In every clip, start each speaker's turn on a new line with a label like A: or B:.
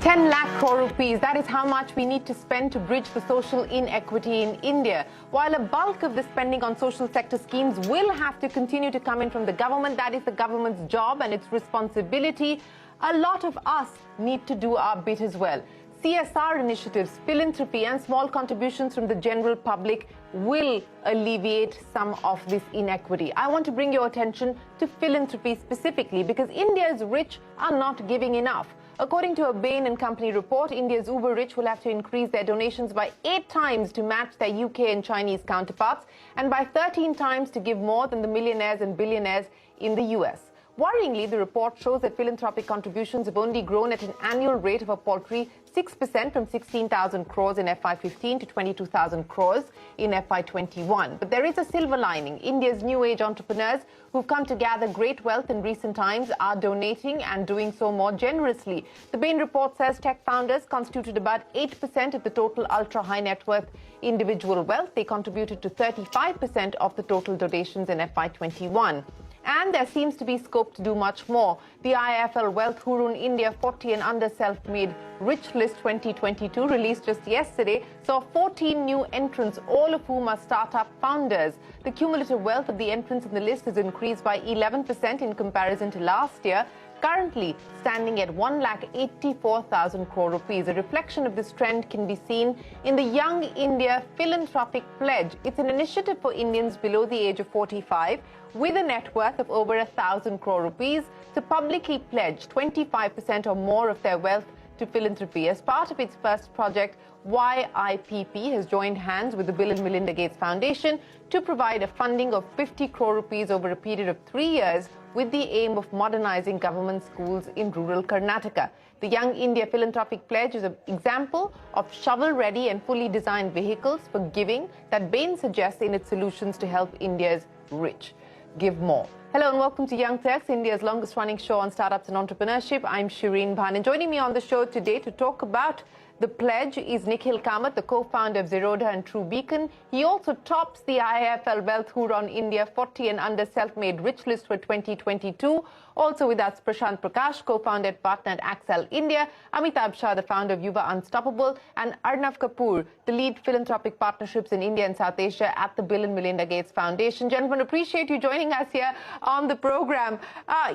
A: 10 lakh crore rupees, that is how much we need to spend to bridge the social inequity in India. While a bulk of the spending on social sector schemes will have to continue to come in from the government, that is the government's job and its responsibility, a lot of us need to do our bit as well. CSR initiatives, philanthropy and small contributions from the general public will alleviate some of this inequity. I want to bring your attention to philanthropy specifically because India's rich are not giving enough. According to a Bain & Company report, India's uber rich will have to increase their donations by 8 times to match their UK and Chinese counterparts and by 13 times to give more than the millionaires and billionaires in the US. Worryingly, the report shows that philanthropic contributions have only grown at an annual rate of a paltry 6% from 16,000 crores in FY15 to 22,000 crores in FY21. But there is a silver lining. India's new age entrepreneurs who've come to gather great wealth in recent times are donating and doing so more generously. The Bain report says tech founders constituted about 8% of the total ultra high net worth individual wealth. They contributed to 35% of the total donations in FY21. And there seems to be scope to do much more. The IIFL Wealth Hurun India 40 and Under Self-Made Rich List 2022, released just yesterday, saw 14 new entrants, all of whom are startup founders. The cumulative wealth of the entrants in the list has increased by 11% in comparison to last year, currently standing at 1,84,000 crore rupees. A reflection of this trend can be seen in the Young India Philanthropic Pledge. It's an initiative for Indians below the age of 45 with a net worth of over 1,000 crore rupees to publicly pledge 25% or more of their wealth to philanthropy. As part of its first project, YIPP has joined hands with the Bill and Melinda Gates Foundation to provide a funding of 50 crore rupees over a period of 3 years with the aim of modernizing government schools in rural Karnataka. The Young India Philanthropic Pledge is an example of shovel-ready and fully designed vehicles for giving that Bain suggests in its solutions to help India's rich give more. Hello and welcome to Young Turks, India's longest-running show on startups and entrepreneurship. I'm Shireen Bhan, and joining me on the show today to talk about the pledge is Nikhil Kamath, the co-founder of Zerodha and True Beacon. He also tops the IIFL Wealth Hurun India 40 and Under Self-Made Rich List for 2022. Also with us, Prakash, co-founder and partner at Accel India, Amitabh Shah, the founder of Yuva Unstoppable, and Arnav Kapur, the lead philanthropic partnerships in India and South Asia at the Bill and Melinda Gates Foundation. Gentlemen, appreciate you joining us here on the program.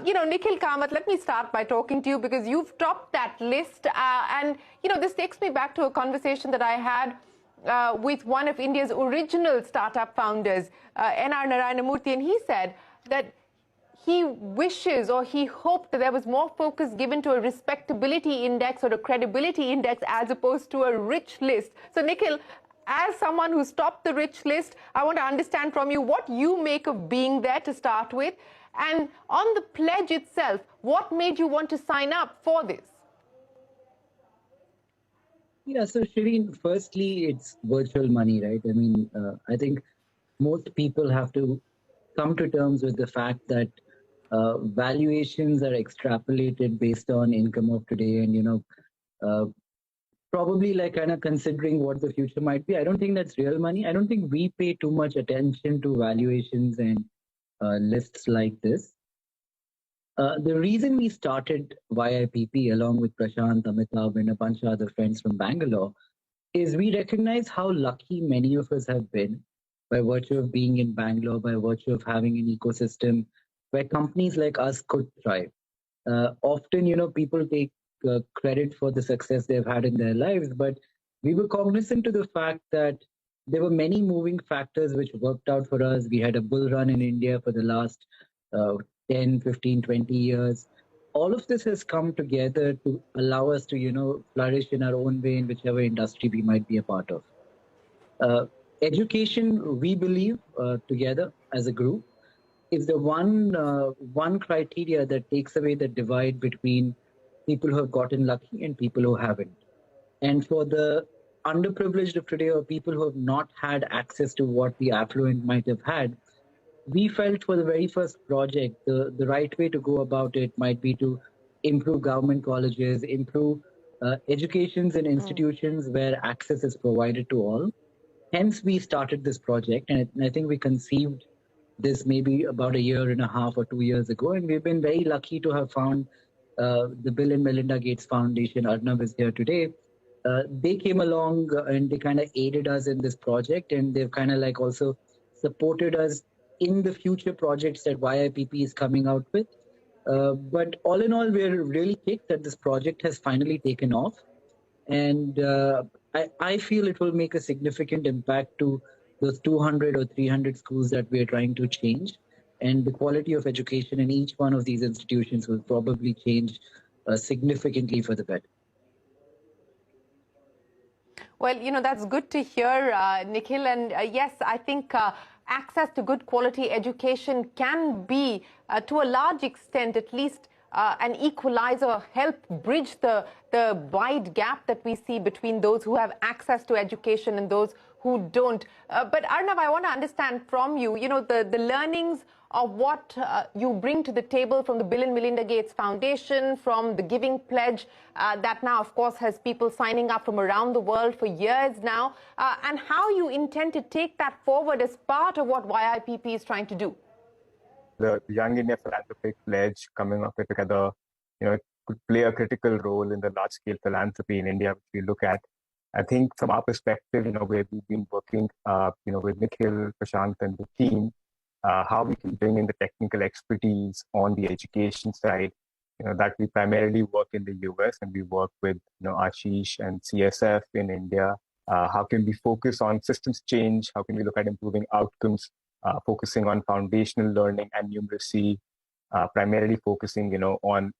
A: Nikhil Kamath, let me start by talking to you because you've topped that list. This takes me back to a conversation that I had with one of India's original startup founders, N.R. Narayanamurthy, and he said that he wishes or he hoped that there was more focus given to a respectability index or a credibility index as opposed to a rich list. So, Nikhil, as someone who's topped the rich list, I want to understand from you what you make of being there to start with. And on the pledge itself, what made you want to sign up for this?
B: Yeah, so Shireen, firstly, it's virtual money, right? I mean, I think most people have to come to terms with the fact that valuations are extrapolated based on income of today and, probably like kind of considering what the future might be. I don't think that's real money. I don't think we pay too much attention to valuations and lists like this. The reason we started YIPP along with Prashant, Amitabh and a bunch of other friends from Bangalore is we recognize how lucky many of us have been by virtue of being in Bangalore, by virtue of having an ecosystem where companies like us could thrive. Often, people take credit for the success they've had in their lives, but we were cognizant to the fact that there were many moving factors which worked out for us. We had a bull run in India for the last 10, 15, 20 years. All of this has come together to allow us to, flourish in our own way in whichever industry we might be a part of. Education, we believe, together as a group, is the one criteria that takes away the divide between people who have gotten lucky and people who haven't. And for the underprivileged of today or people who have not had access to what the affluent might have had, we felt for the very first project, the right way to go about it might be to improve government colleges, improve educations and institutions where access is provided to all. Hence, we started this project, and I think we conceived this maybe about a year and a half or 2 years ago, and we've been very lucky to have found the Bill and Melinda Gates Foundation, Arnav is here today. They came along and they kind of aided us in this project, and they've kind of like also supported us in the future projects that YIPP is coming out with. But all in all, we're really kicked that this project has finally taken off. And I feel it will make a significant impact to those 200 or 300 schools that we're trying to change. And the quality of education in each one of these institutions will probably change significantly for the better.
A: Well, that's good to hear, Nikhil. And yes, I think access to good quality education can be, to a large extent, at least an equalizer, help bridge the wide gap that we see between those who have access to education and those who don't. But Arnav, I want to understand from you, the learnings of what you bring to the table from the Bill and Melinda Gates Foundation, from the Giving Pledge that now, of course, has people signing up from around the world for years now, and how you intend to take that forward as part of what YIPP is trying to do.
C: The Young India Philanthropic Pledge coming up together, could play a critical role in the large-scale philanthropy in India, which we look at. I think from our perspective, where we've been working, with Nikhil, Prashant, and the team, how we can bring in the technical expertise on the education side, that we primarily work in the US and we work with, Ashish and CSF in India. How can we focus on systems change? How can we look at improving outcomes, focusing on foundational learning and numeracy, primarily focusing, on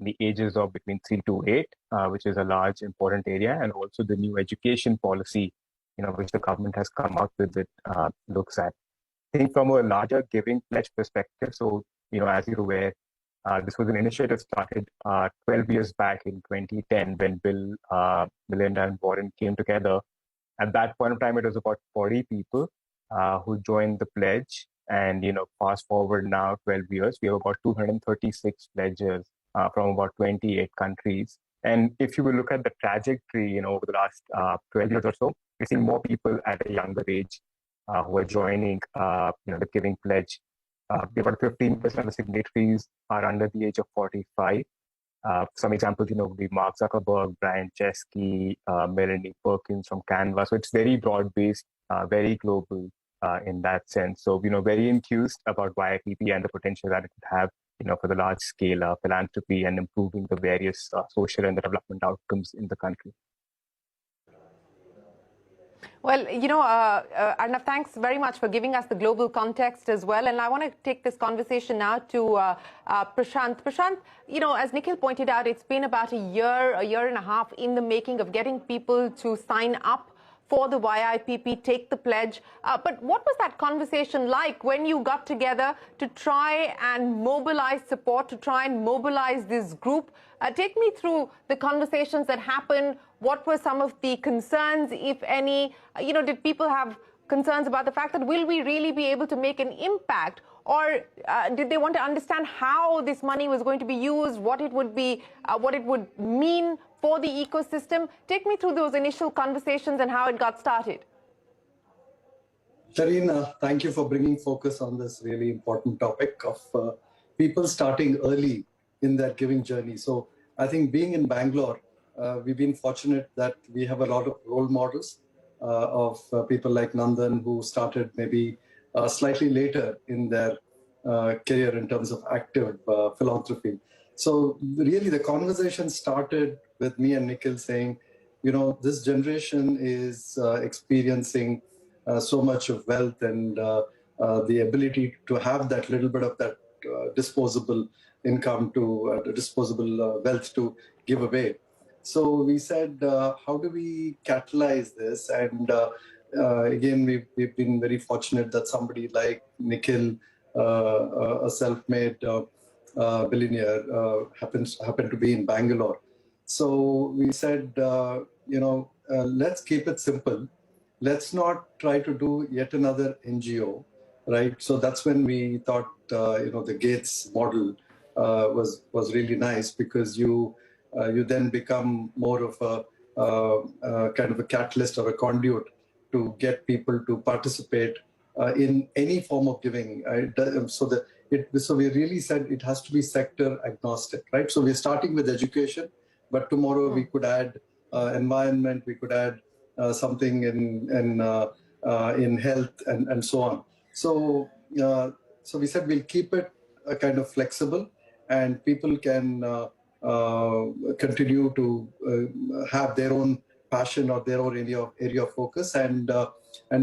C: the ages of between 3 to 8, which is a large, important area, and also the new education policy, which the government has come up with it looks at. I think from a larger Giving Pledge perspective, so, as you're aware, this was an initiative started 12 years back in 2010 when Bill, Melinda, and Warren came together. At that point of time, it was about 40 people who joined the pledge. And, fast forward now 12 years, we have about 236 pledges from about 28 countries. And if you will look at the trajectory, over the last 12 years or so, we're seeing more people at a younger age who are joining, the Giving Pledge. About 15% of the signatories are under the age of 45. Some examples, would be Mark Zuckerberg, Brian Chesky, Melanie Perkins from Canva. So it's very broad-based, very global in that sense. So, very enthused about YIPP and the potential that it could have, for the large-scale philanthropy and improving the various social and development outcomes in the country.
A: Well, Arnav, thanks very much for giving us the global context as well. And I want to take this conversation now to Prashant. Prashant, as Nikhil pointed out, it's been about a year and a half in the making of getting people to sign up for the YIPP, take the pledge. But what was that conversation like when you got together to try and mobilize support, to try and mobilize this group? Take me through the conversations that happened. What were some of the concerns, if any? Did people have concerns about the fact that will we really be able to make an impact? Or did they want to understand how this money was going to be used, what it would be, what it would mean for the ecosystem? Take me through those initial conversations and how it got started.
D: Shareen, thank you for bringing focus on this really important topic of people starting early in their giving journey. So I think being in Bangalore, we've been fortunate that we have a lot of role models of people like Nandan who started maybe slightly later in their career in terms of active philanthropy. So really the conversation started with me and Nikhil saying, this generation is experiencing so much of wealth and the ability to have that little bit of that disposable income to disposable wealth to give away. So we said, how do we catalyze this? And again, we've been very fortunate that somebody like Nikhil, a self-made billionaire, happened to be in Bangalore. So we said, let's keep it simple. Let's not try to do yet another NGO, right? So that's when we thought, the Gates model was really nice, because you then become more of a kind of a catalyst or a conduit to get people to participate in any form of giving. So we really said it has to be sector agnostic, right? So we're starting with education, but tomorrow we could add environment, we could add something in health and so on. So we said we'll keep it kind of flexible, and people can continue to have their own passion or their own area of focus, and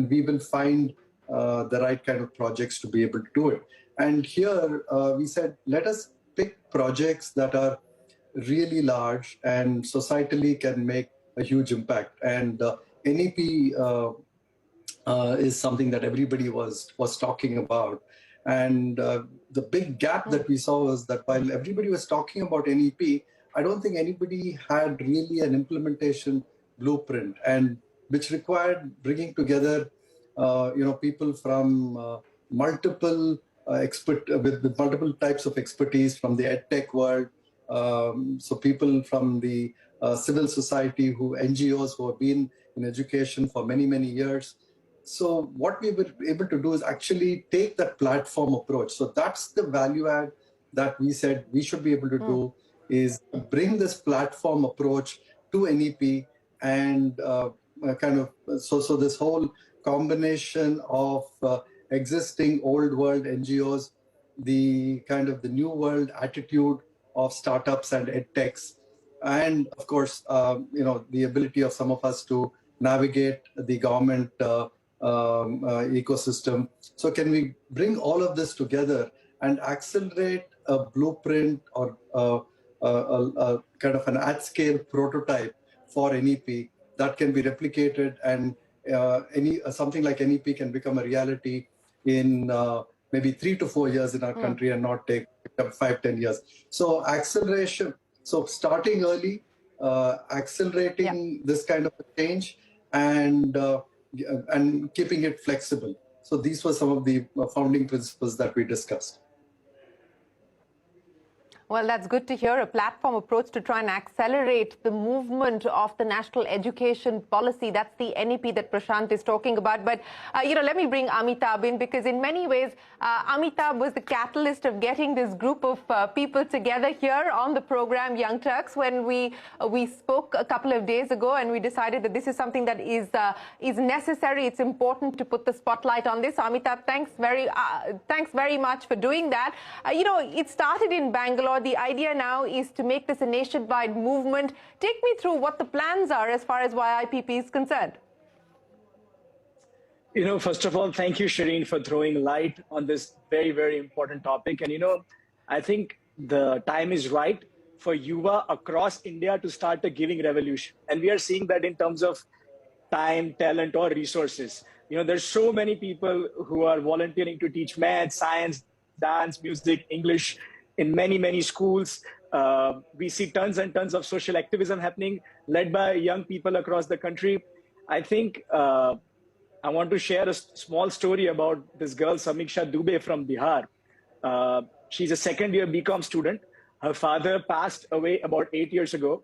D: we will find the right kind of projects to be able to do it. And here we said, let us pick projects that are really large and societally can make a huge impact. And NEP is something that everybody was talking about. And the big gap that we saw was that while everybody was talking about NEP, I don't think anybody had really an implementation blueprint, and which required bringing together people from multiple with multiple types of expertise from the edtech world. So people from the civil society, NGOs who have been in education for many, many years. So what we were able to do is actually take that platform approach. So that's the value add that we said we should be able to do, is bring this platform approach to NEP, and so this whole combination of existing old world NGOs, the new world attitude of startups and edtechs, and of course, the ability of some of us to navigate the government ecosystem. So can we bring all of this together and accelerate a blueprint or a kind of an at-scale prototype for NEP that can be replicated, and something like NEP can become a reality in maybe 3 to 4 years in our country, and not take 5-10 years. So acceleration, so starting early, accelerating this kind of a change, and keeping it flexible. So these were some of the founding principles that we discussed.
A: Well, that's good to hear, a platform approach to try and accelerate the movement of the national education policy. That's the NEP that Prashant is talking about. But, let me bring Amitabh in, because in many ways, Amitabh was the catalyst of getting this group of people together here on the program, Young Turks, when we spoke a couple of days ago, and we decided that this is something that is necessary. It's important to put the spotlight on this. Amitabh, thanks very much for doing that. It started in Bangalore. The idea now is to make this a nationwide movement. Take me through what the plans are as far as YIPP is concerned.
E: First of all, thank you, Shireen, for throwing light on this very, very important topic. And, I think the time is right for Yuva across India to start a giving revolution. And we are seeing that in terms of time, talent, or resources. There's so many people who are volunteering to teach math, science, dance, music, English, in many, many schools. We see tons and tons of social activism happening, led by young people across the country. I think I want to share a small story about this girl, Samiksha Dube from Bihar. She's a second-year BCom student. Her father passed away about 8 years ago.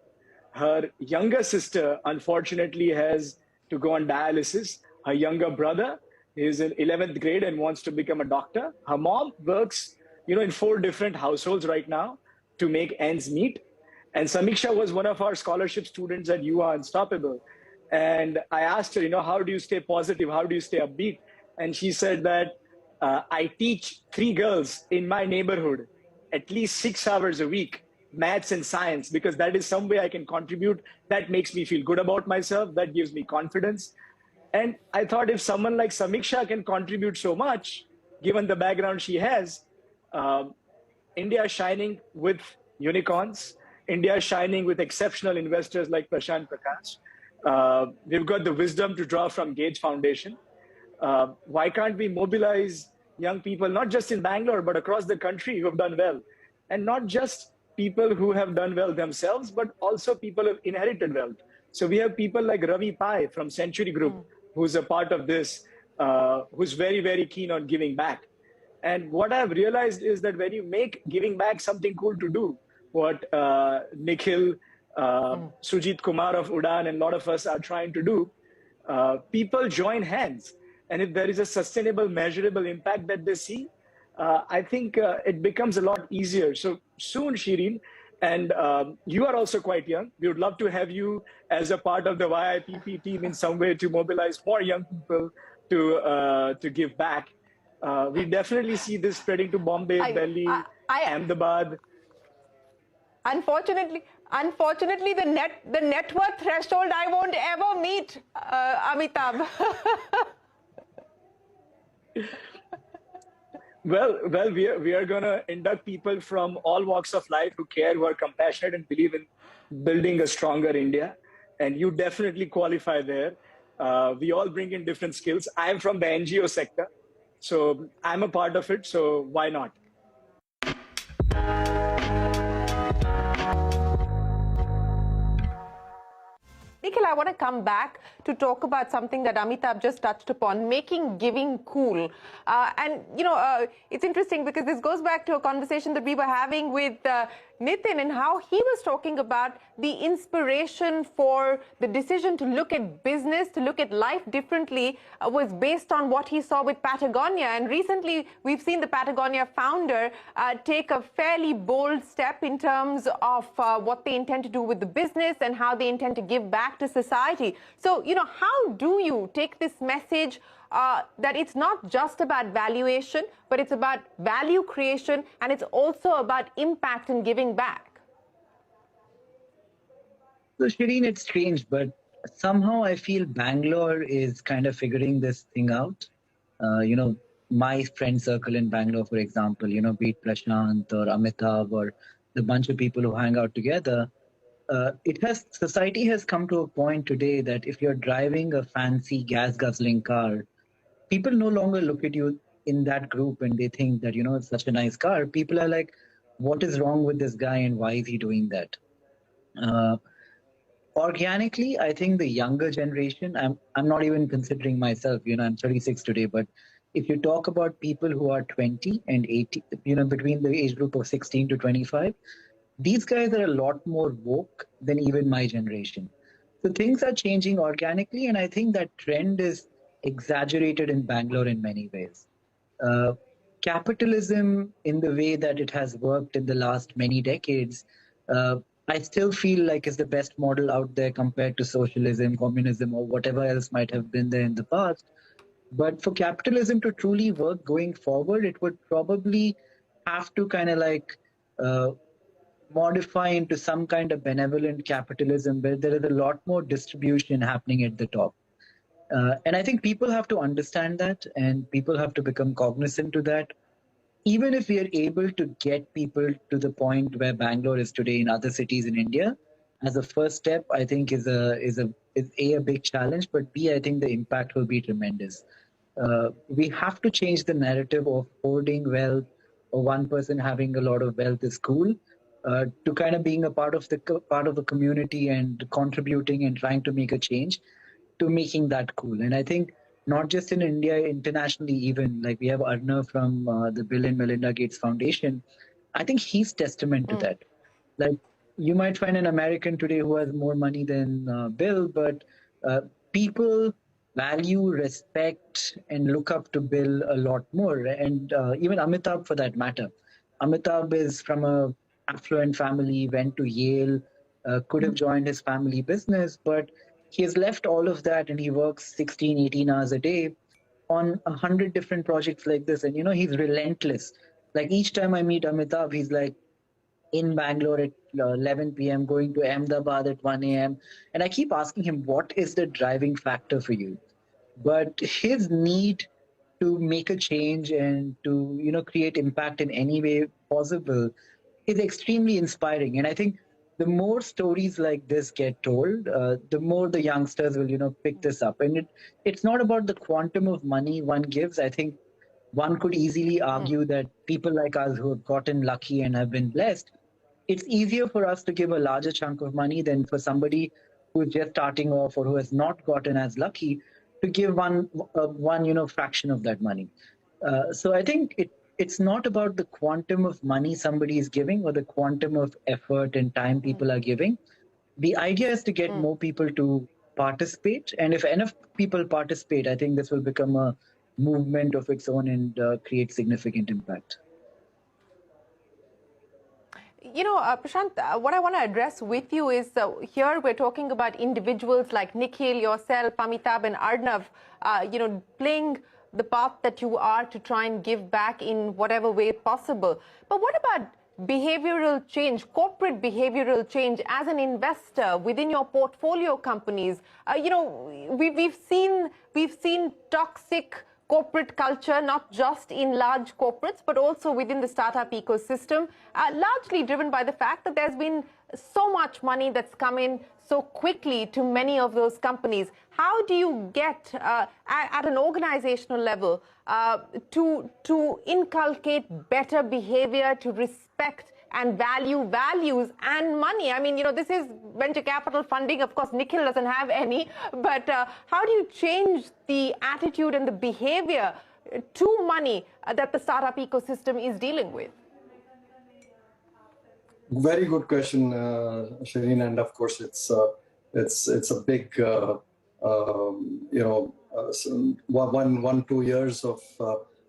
E: Her younger sister, unfortunately, has to go on dialysis. Her younger brother is in 11th grade and wants to become a doctor. Her mom works in 4 different households right now to make ends meet. And Samiksha was one of our scholarship students at Yuva Unstoppable. And I asked her, how do you stay positive? How do you stay upbeat? And she said that I teach 3 girls in my neighborhood at least 6 hours a week, maths and science, because that is some way I can contribute. That makes me feel good about myself. That gives me confidence. And I thought, if someone like Samiksha can contribute so much, given the background she has, India is shining with unicorns. India is shining with exceptional investors like Prashant, Prakash. We've got the wisdom to draw from Gates Foundation. Why can't we mobilize young people, not just in Bangalore, but across the country, who have done well? And not just people who have done well themselves, but also people who have inherited wealth. So we have people like Ravi Pai from Century Group, who's a part of this, who's very, very keen on giving back. And what I've realized is that when you make giving back something cool to do, what Nikhil, Sujit Kumar of Udan and a lot of us are trying to do, people join hands. And if there is a sustainable, measurable impact that they see, I think it becomes a lot easier. So soon, Shireen, and you are also quite young. We would love to have you as a part of the YIPP team in some way to mobilize more young people to give back. We definitely see this spreading to Bombay, Delhi, Ahmedabad.
A: Unfortunately, the net worth threshold I won't ever meet, Amitabh.
E: Well, we are going to induct people from all walks of life who care, who are compassionate, and believe in building a stronger India. And you definitely qualify there. We all bring in different skills. I am from the NGO sector, so I'm a part of it. So why not?
A: Nikhil, I want to come back to talk about something that Amitabh just touched upon, making giving cool. It's interesting because this goes back to a conversation that we were having with Nitin and how he was talking about the inspiration for the decision to look at business, to look at life differently was based on what he saw with Patagonia. And recently, we've seen the Patagonia founder take a fairly bold step in terms of what they intend to do with the business and how they intend to give back to society. So, how do you take this message that it's not just about valuation, but it's about value creation, and it's also about impact and giving back?
B: So, Shireen, it's strange, but somehow I feel Bangalore is kind of figuring this thing out. My friend circle in Bangalore, for example, be it Prashant or Amitabh or the bunch of people who hang out together, society has come to a point today that if you're driving a fancy gas guzzling car, people no longer look at you in that group and they think that, it's such a nice car. People are like, what is wrong with this guy and why is he doing that? Organically, I think the younger generation, I'm not even considering myself, I'm 36 today, but if you talk about people who are 20 and 80, between the age group of 16 to 25, these guys are a lot more woke than even my generation. So things are changing organically, and I think that trend is exaggerated in Bangalore in many ways. Capitalism, in the way that it has worked in the last many decades, I still feel like is the best model out there compared to socialism, communism, or whatever else might have been there in the past. But for capitalism to truly work going forward, it would probably have to kind of modify into some kind of benevolent capitalism where there is a lot more distribution happening at the top. And I think people have to understand that, and people have to become cognizant to that. Even if we are able to get people to the point where Bangalore is today in other cities in India, as a first step, I think is a big challenge, but B, I think the impact will be tremendous. We have to change the narrative of hoarding wealth or one person having a lot of wealth is cool, to kind of being a part of the community and contributing and trying to make a change, to making that cool. And I think not just in India, internationally even, like we have Arnav from the Bill and Melinda Gates Foundation. I think he's testament to that. Like you might find an American today who has more money than Bill, but people value, respect, and look up to Bill a lot more. And even Amitabh for that matter. Amitabh is from a affluent family, went to Yale, could have joined his family business, but he has left all of that and he works 16, 18 hours a day on 100 different projects like this. And, he's relentless. Like each time I meet Amitabh, he's like in Bangalore at 11 p.m., going to Ahmedabad at 1 a.m. And I keep asking him, what is the driving factor for you? But his need to make a change and to, create impact in any way possible is extremely inspiring. And I think the more stories like this get told, the more the youngsters will, pick this up. And it's not about the quantum of money one gives. I think one could easily argue that people like us who have gotten lucky and have been blessed, it's easier for us to give a larger chunk of money than for somebody who's just starting off or who has not gotten as lucky to give one fraction of that money. So I think it's not about the quantum of money somebody is giving or the quantum of effort and time people are giving. The idea is to get more people to participate. And if enough people participate, I think this will become a movement of its own and create significant impact.
A: Prashant, what I want to address with you is here we're talking about individuals like Nikhil, yourself, Amitabh and Arnav, playing the path that you are to try and give back in whatever way possible. But what about behavioral change, corporate behavioral change as an investor within your portfolio companies? We've seen toxic corporate culture, not just in large corporates, but also within the startup ecosystem, largely driven by the fact that there's been so much money that's come in so quickly to many of those companies. How do you get, at an organizational level, to inculcate better behavior, to respect and value values and money? I mean, this is venture capital funding. Of course, Nikhil doesn't have any. But how do you change the attitude and the behavior to money that the startup ecosystem is dealing with?
D: Very good question, Shireen. And of course, it's a big, 2 years of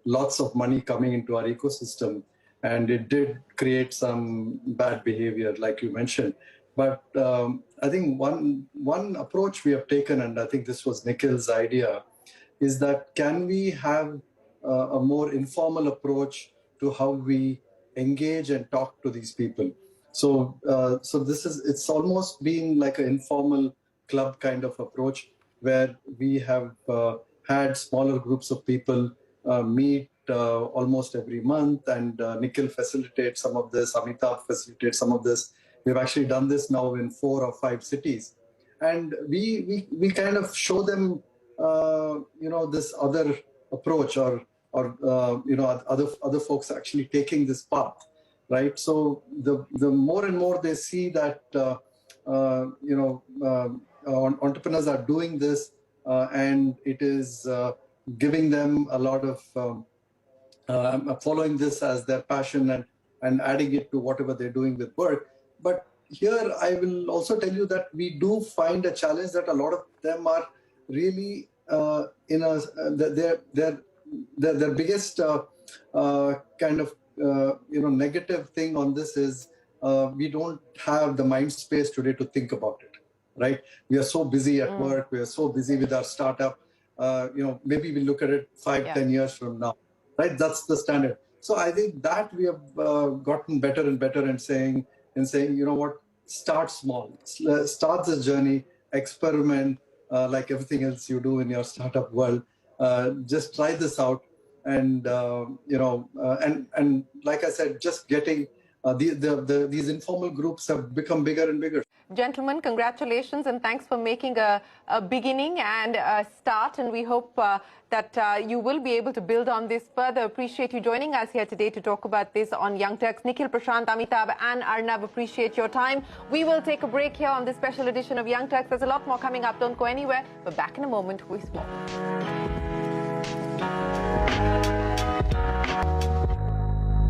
D: lots of money coming into our ecosystem. And it did create some bad behavior, like you mentioned. But I think one approach we have taken, and I think this was Nikhil's idea, is that can we have a more informal approach to how we engage and talk to these people? So it's almost been like an informal club kind of approach where we have had smaller groups of people meet almost every month, and Nikhil facilitates some of this, Amitabh facilitates some of this. We've actually done this now in 4 or 5 cities, and we kind of show them this other approach, or other folks actually taking this path, right? So the more and more they see that entrepreneurs are doing this, and it is giving them a lot of following this as their passion and adding it to whatever they're doing with work. But here I will also tell you that we do find a challenge that a lot of them are really their biggest kind of negative thing on this is we don't have the mind space today to think about it, right? We are so busy at work, we are so busy with our startup. Maybe we look at it 5-10 years from now, right? That's the standard. So I think that we have gotten better and better in saying, you know what, start small, start this journey, experiment, like everything else you do in your startup world. Just try this out, and and like I said, just getting these informal groups have become bigger and bigger.
A: Gentlemen, congratulations and thanks for making a beginning and a start, and we hope that you will be able to build on this further. Appreciate you joining us here today to talk about this on Young Turks. Nikhil, Prashant, Amitabh and Arnav, appreciate your time. We will take a break here on this special edition of Young Turks. There's a lot more coming up. Don't go anywhere. We're back in a moment with more.